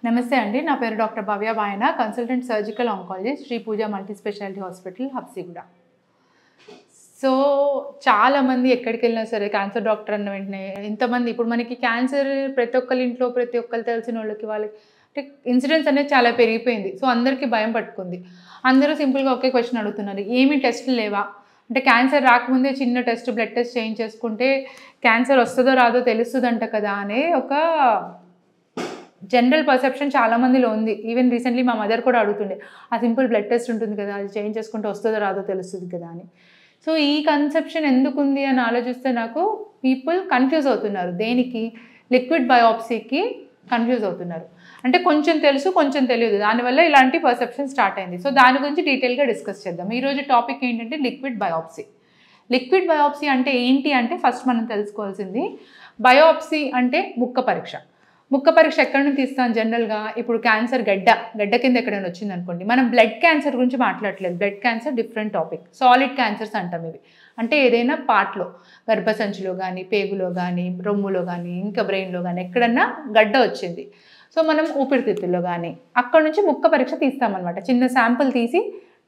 నమస్తే అండి. నా పేరు doctor Bhavya Bayana, consultant surgical oncologist, Shri Pooja multi speciality hospital, Habsiguda. So చాలామంది ఎక్కడికి వెళ్ళినా సరే క్యాన్సర్ డాక్టర్ అన్న వెంటనే ఇంతమంది ఇప్పుడు మనకి క్యాన్సర్ ప్రతి ఒక్కరి ఇంట్లో ప్రతి ఒక్కరు తెలిసిన వాళ్ళకి వాళ్ళకి అంటే ఇన్సిడెన్స్ అనేది చాలా పెరిగిపోయింది. సో అందరికీ భయం పట్టుకుంది. అందరూ సింపుల్గా ఒకే క్వశ్చన్ అడుగుతున్నారు, ఏమీ టెస్టులు లేవా? అంటే క్యాన్సర్ రాకముందే చిన్న టెస్ట్ బ్లడ్ టెస్ట్ చేయించేసుకుంటే క్యాన్సర్ వస్తుందో రాదో తెలుస్తుందంట కదా అనే ఒక జనరల్ పర్సెప్షన్ చాలామందిలో ఉంది. ఈవెన్ రీసెంట్లీ మా మదర్ కూడా అడుగుతుండే, ఆ సింపుల్ బ్లడ్ టెస్ట్ ఉంటుంది కదా, అది చేయించేసుకుంటే వస్తుందో రాదో తెలుస్తుంది కదా అని. సో ఈ కన్సెప్షన్ ఎందుకు ఉంది అని ఆలోచిస్తే నాకు పీపుల్ కన్ఫ్యూజ్ అవుతున్నారు. దేనికి? లిక్విడ్ బయాప్సీకి కన్ఫ్యూజ్ అవుతున్నారు. అంటే కొంచెం తెలుసు కొంచెం తెలియదు, దానివల్ల ఇలాంటి పర్సెప్షన్ స్టార్ట్ అయింది. సో దాని గురించి డీటెయిల్గా డిస్కస్ చేద్దాం. ఈరోజు టాపిక్ ఏంటంటే లిక్విడ్ బయాప్సీ. లిక్విడ్ బయాప్సీ అంటే ఏంటి అంటే ఫస్ట్ మనం తెలుసుకోవాల్సింది, బయాప్సీ అంటే ముక్క పరీక్ష. ముక్క పరీక్ష ఎక్కడి నుంచి తీస్తాం జనరల్గా? ఇప్పుడు క్యాన్సర్ గడ్డ కింద ఎక్కడైనా వచ్చింది అనుకోండి, మనం బ్లడ్ క్యాన్సర్ గురించి మాట్లాడలేదు. Blood cancer different topic. Solid cancers అంటాం ఇవి. అంటే ఏదైనా పార్ట్లో, గర్భసంచిలో కానీ, పేగులో కానీ, రొమ్ములో కానీ, ఇంకా బ్రెయిన్లో కానీ ఎక్కడన్నా గడ్డ వచ్చింది. సో మనం ఊపిరితిత్తుల్లో కానీ అక్కడ నుంచి ముక్క పరీక్ష తీస్తామన్నమాట. చిన్న శాంపుల్ తీసి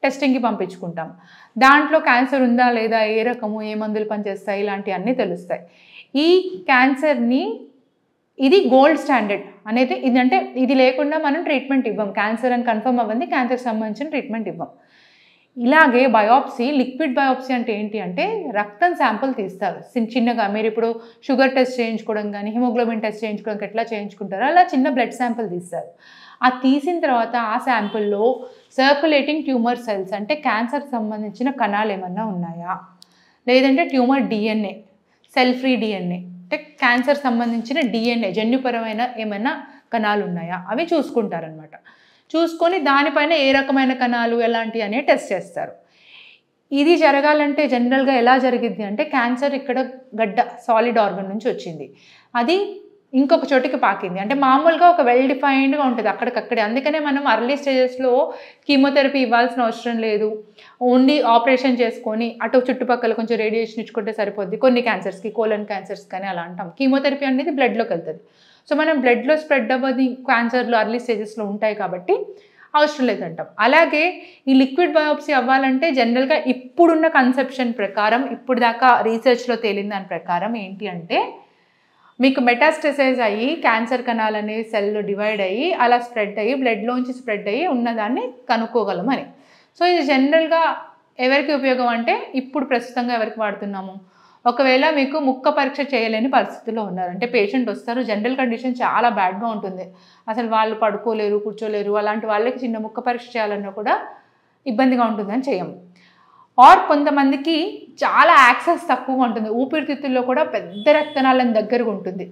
టెస్టింగ్కి పంపించుకుంటాం. దాంట్లో క్యాన్సర్ ఉందా లేదా, ఏ రకము, ఏ మందులు పనిచేస్తాయి, ఇలాంటివన్నీ తెలుస్తాయి. ఈ క్యాన్సర్ని ఇది గోల్డ్ స్టాండర్డ్ అనేది. ఇదంటే ఇది లేకుండా మనం ట్రీట్మెంట్ ఇవ్వం. క్యాన్సర్ అని కన్ఫర్మ్ అవ్వండి, క్యాన్సర్కి సంబంధించిన ట్రీట్మెంట్ ఇవ్వం. ఇలాగే బయాప్సీ, లిక్విడ్ బయాప్సీ అంటే ఏంటి అంటే రక్తం శాంపుల్ తీస్తారు చిన్నగా. మీరు ఇప్పుడు షుగర్ టెస్ట్ చేయించుకోవడం కానీ, హిమోగ్లోబిన్ టెస్ట్ చేయించుకోవడానికి ఎట్లా చేయించుకుంటారో అలా చిన్న బ్లడ్ శాంపుల్ తీస్తారు. అది తీసిన తర్వాత ఆ శాంపుల్లో సర్క్యులేటింగ్ ట్యూమర్ సెల్స్ అంటే క్యాన్సర్కి సంబంధించిన కణాలు ఏమన్నా ఉన్నాయా, లేదంటే tumour DNA, cell free DNA అంటే క్యాన్సర్ సంబంధించిన డిఎన్ఏ జన్యుపరమైన ఏమైనా కణాలు ఉన్నాయా అవి చూసుకుంటారనమాట. చూసుకొని దానిపైన ఏ రకమైన కణాలు ఎలాంటి అనే టెస్ట్ చేస్తారు. ఇది జరగాలంటే జనరల్గా ఎలా జరిగిద్ది అంటే, క్యాన్సర్ ఇక్కడ గడ్డ సాలిడ్ ఆర్గన్ నుంచి వచ్చింది, అది ఇంకొక చోటికి పాకింది. అంటే మామూలుగా ఒక వెల్ డిఫైన్డ్గా ఉంటుంది అక్కడికక్కడే. అందుకనే మనం అర్లీ స్టేజెస్లో కీమోథెరపీ ఇవ్వాల్సిన అవసరం లేదు. ఓన్లీ ఆపరేషన్ చేసుకొని అటు చుట్టుపక్కల కొంచెం రేడియేషన్ ఇచ్చుకుంటే సరిపోద్ది. కొన్ని క్యాన్సర్స్కి, కోలన్ క్యాన్సర్స్ కానీ అలా అంటాం. కీమోథెరపీ అనేది బ్లడ్లోకి వెళ్తుంది. సో మనం బ్లడ్లో స్ప్రెడ్ అవ్వని క్యాన్సర్లు అర్లీ స్టేజెస్లో ఉంటాయి కాబట్టి అవసరం లేదంటాం. అలాగే ఈ లిక్విడ్ బయాప్సీ అవ్వాలంటే జనరల్గా ఇప్పుడున్న కన్సెప్షన్ ప్రకారం, ఇప్పుడు దాకా రీసెర్చ్లో తేలిన దాని ప్రకారం ఏంటి అంటే, మీకు మెటాస్టసైజ్ అయ్యి క్యాన్సర్ కణాలు అనేవి సెల్లో డివైడ్ అయ్యి అలా స్ప్రెడ్ అయ్యి బ్లడ్లోంచి స్ప్రెడ్ అయ్యి ఉన్నదాన్ని కనుక్కోగలమని. సో ఇది జనరల్గా ఎవరికి ఉపయోగం అంటే, ఇప్పుడు ప్రస్తుతంగా ఎవరికి వాడుతున్నాము? ఒకవేళ మీకు ముక్క పరీక్ష చేయలేని పరిస్థితుల్లో ఉన్నారు, అంటే పేషెంట్ వస్తారు, జనరల్ కండిషన్ చాలా బ్యాడ్గా ఉంటుంది, అసలు వాళ్ళు పడుకోలేరు, కూర్చోలేరు, అలాంటి వాళ్ళకి చిన్న ముక్క పరీక్ష చేయాలన్నా కూడా ఇబ్బందిగా ఉంటుందని చేయము. ఆర్ కొంతమందికి చాలా యాక్సెస్ తక్కువగా ఉంటుంది, ఊపిరితిత్తుల్లో కూడా పెద్ద రక్తనాళం దగ్గరగా ఉంటుంది,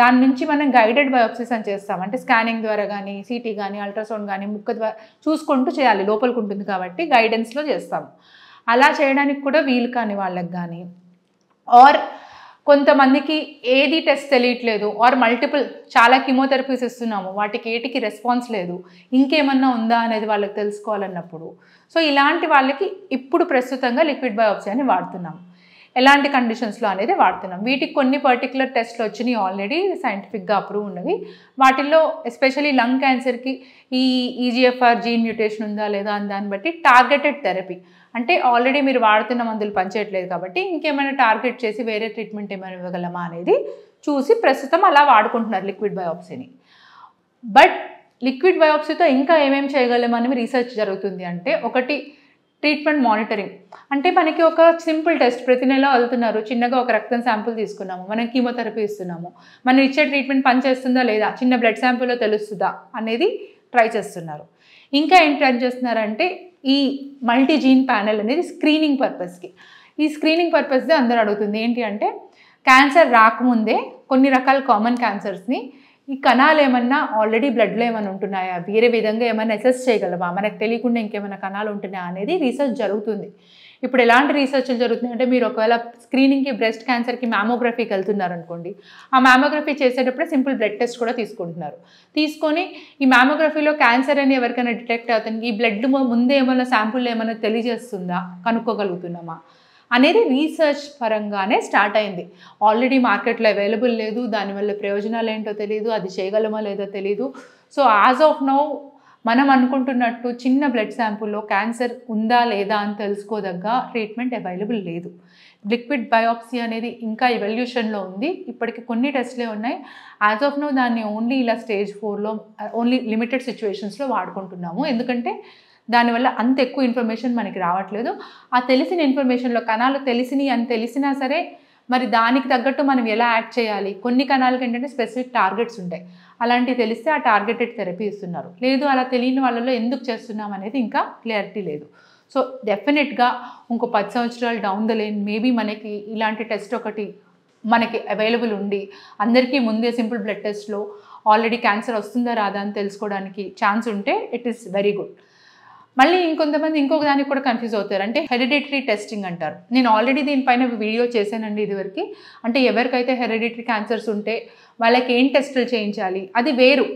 దాని నుంచి మనం గైడెడ్ బయాప్సీస్ అని చేస్తాం. అంటే స్కానింగ్ ద్వారా కానీ, సిటీ కానీ, అల్ట్రాసౌండ్ కానీ ముక్క ద్వారా చూసుకుంటూ చేయాలి, లోపలికి ఉంటుంది కాబట్టి గైడెన్స్లో చేస్తాం. అలా చేయడానికి కూడా వీలు కాని వాళ్ళకి కానీ, ఆర్ కొంతమందికి ఏది టెస్ట్ తెలియట్లేదు, ఆర్ మల్టిపుల్ చాలా కీమోథెరపీస్ ఇస్తున్నాము, వాటికి ఏటికి రెస్పాన్స్ లేదు, ఇంకేమన్నా ఉందా అనేది వాళ్ళకి తెలుసుకోవాలన్నప్పుడు, సో ఇలాంటి వాళ్ళకి ఇప్పుడు ప్రస్తుతంగా లిక్విడ్ బయాప్సీ అని వాడుతున్నాం. ఎలాంటి కండిషన్స్లో అనేది వాడుతున్నాం. వీటికి కొన్ని పర్టికులర్ టెస్ట్లు వచ్చినాయి ఆల్రెడీ, సైంటిఫిక్గా అప్రూవ్ ఉన్నవి. వాటిల్లో ఎస్పెషలీ లంగ్ క్యాన్సర్కి ఈ ఈజిఎఫ్ఆర్ జీన్ మ్యూటేషన్ ఉందా లేదా అని దాన్ని బట్టి టార్గెటెడ్ థెరపీ, అంటే ఆల్రెడీ మీరు వాడుతున్న మందులు పనిచేయట్లేదు కాబట్టి ఇంకేమైనా టార్గెట్ చేసి వేరే ట్రీట్మెంట్ ఏమైనా ఇవ్వగలమా అనేది చూసి ప్రస్తుతం అలా వాడుకుంటున్నారు లిక్విడ్ బయాప్సీని. బట్ లిక్విడ్ బయాప్సీతో ఇంకా ఏమేమి చేయగలమని రీసెర్చ్ జరుగుతుంది అంటే, ఒకటి ట్రీట్మెంట్ మానిటరింగ్. అంటే మనకి ఒక సింపుల్ టెస్ట్, ప్రతి నెల వెళ్తున్నారు, చిన్నగా ఒక రక్తం శాంపుల్ తీసుకున్నాము, మనం కీమోథెరపీ ఇస్తున్నాము, మనం ఇచ్చే ట్రీట్మెంట్ పనిచేస్తుందా లేదా చిన్న బ్లడ్ శాంపుల్లో తెలుస్తుందా అనేది ట్రై చేస్తున్నారు. ఇంకా ఏం ట్రై చేస్తున్నారంటే, ఈ మల్టీ జీన్ ప్యానెల్ అనేది స్క్రీనింగ్ పర్పస్కి. ఈ స్క్రీనింగ్ పర్పస్దే అందరూ అడుగుతుంది ఏంటి అంటే, క్యాన్సర్ రాకముందే కొన్ని రకాల కామన్ క్యాన్సర్స్ని ఈ కణాలు ఏమన్నా ఆల్రెడీ బ్లడ్లో ఏమైనా ఉంటున్నాయా, వేరే విధంగా ఏమైనా అసెస్ చేయగలమా, మనకు తెలియకుండా ఇంకేమైనా కణాలు ఉంటున్నాయా అనేది రీసెర్చ్ జరుగుతుంది. ఇప్పుడు ఎలాంటి రీసెర్చ్లు జరుగుతున్నాయి అంటే, మీరు ఒకవేళ స్క్రీనింగ్కి బ్రెస్ట్ క్యాన్సర్కి మ్యామోగ్రఫీకి వెళ్తున్నారు అనుకోండి, ఆ మ్యామోగ్రఫీ చేసేటప్పుడే సింపుల్ బ్లడ్ టెస్ట్ కూడా తీసుకుంటున్నారు. తీసుకొని ఈ మ్యామోగ్రఫీలో క్యాన్సర్ అని ఎవరికైనా డిటెక్ట్ అవుతుంది, ఈ బ్లడ్ ముందే ఏమైనా శాంపుల్ ఏమైనా తెలియజేస్తుందా, కనుక్కోగలుగుతున్నామా అనేది రీసెర్చ్ పరంగానే స్టార్ట్ అయింది. ఆల్రెడీ మార్కెట్లో అవైలబుల్ లేదు, దానివల్ల ప్రయోజనాలు ఏంటో తెలియదు, అది చేయగలమా లేదో తెలియదు. సో యాజ్ ఆఫ్ నౌ మనం అనుకుంటున్నట్టు చిన్న బ్లడ్ శాంపుల్లో క్యాన్సర్ ఉందా లేదా అని తెలుసుకోదగ్గ ట్రీట్మెంట్ అవైలబుల్ లేదు. లిక్విడ్ బయాప్సీ అనేది ఇంకా ఎవల్యూషన్లో ఉంది. ఇప్పటికి కొన్ని టెస్ట్లే ఉన్నాయి. యాజ్ ఆఫ్ నో దాన్ని ఓన్లీ ఇలా స్టేజ్ 4లో ఓన్లీ లిమిటెడ్ సిచ్యువేషన్స్లో వాడుకుంటున్నాము. ఎందుకంటే దానివల్ల అంత ఎక్కువ ఇన్ఫర్మేషన్ మనకి రావట్లేదు. ఆ తెలిసిన ఇన్ఫర్మేషన్లో కణాలు తెలిసినా సరే మరి దానికి తగ్గట్టు మనం ఎలా యాక్ట్ చేయాలి, కొన్ని కణాలకి ఏంటంటే స్పెసిఫిక్ టార్గెట్స్ ఉంటాయి. అలాంటివి తెలిస్తే ఆ టార్గెటెడ్ థెరపీ ఇస్తున్నారు. లేదు అలా తెలియని వాళ్ళలో ఎందుకు చేస్తున్నాం అనేది ఇంకా క్లారిటీ లేదు. సో డెఫినెట్గా ఇంకో 10 సంవత్సరాలు డౌన్ ద లైన్ మేబీ మనకి ఇలాంటి టెస్ట్ ఒకటి మనకి అవైలబుల్ ఉండి అందరికీ ముందే సింపుల్ బ్లడ్ టెస్ట్లో ఆల్రెడీ క్యాన్సర్ వస్తుందా రాదా అని తెలుసుకోవడానికి ఛాన్స్ ఉంటే ఇట్ ఈస్ వెరీ గుడ్. మళ్ళీ ఇంకొంతమంది ఇంకొక దానికి కూడా కన్ఫ్యూజ్ అవుతారు. అంటే హెరిడిటరీ టెస్టింగ్ అంటారు. నేను ఆల్రెడీ దీనిపైన వీడియో చేశానండి ఇదివరకు. అంటే ఎవరికైతే హెరిడిటరీ క్యాన్సర్స్ ఉంటే వాళ్ళకి ఏం టెస్టులు చేయించాలి అది వేరు.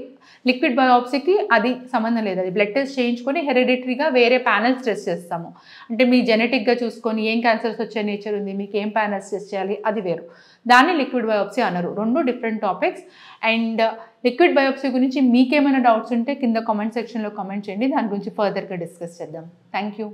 లిక్విడ్ బయాప్సీకి అది సంబంధం లేదు. అది బ్లడ్ టెస్ట్ చేయించుకొని హెరిడిటరీగా వేరే ప్యానల్స్ టెస్ట్ చేస్తాము. అంటే మీ జెనెటిక్గా చూసుకొని ఏం క్యాన్సర్స్ వచ్చే నేచర్ ఉంది, మీకు ఏం ప్యానల్స్ టెస్ట్ చేయాలి అది వేరు. దాన్ని లిక్విడ్ బయాప్సీ అనరు. 2 different topics. And liquid biopsy గురించి మీకేమైనా డౌట్స్ ఉంటే కింద కామెంట్ సెక్షన్లో కామెంట్ చేయండి. దాని గురించి ఫర్దర్గా డిస్కస్ చేద్దాం. Thank you.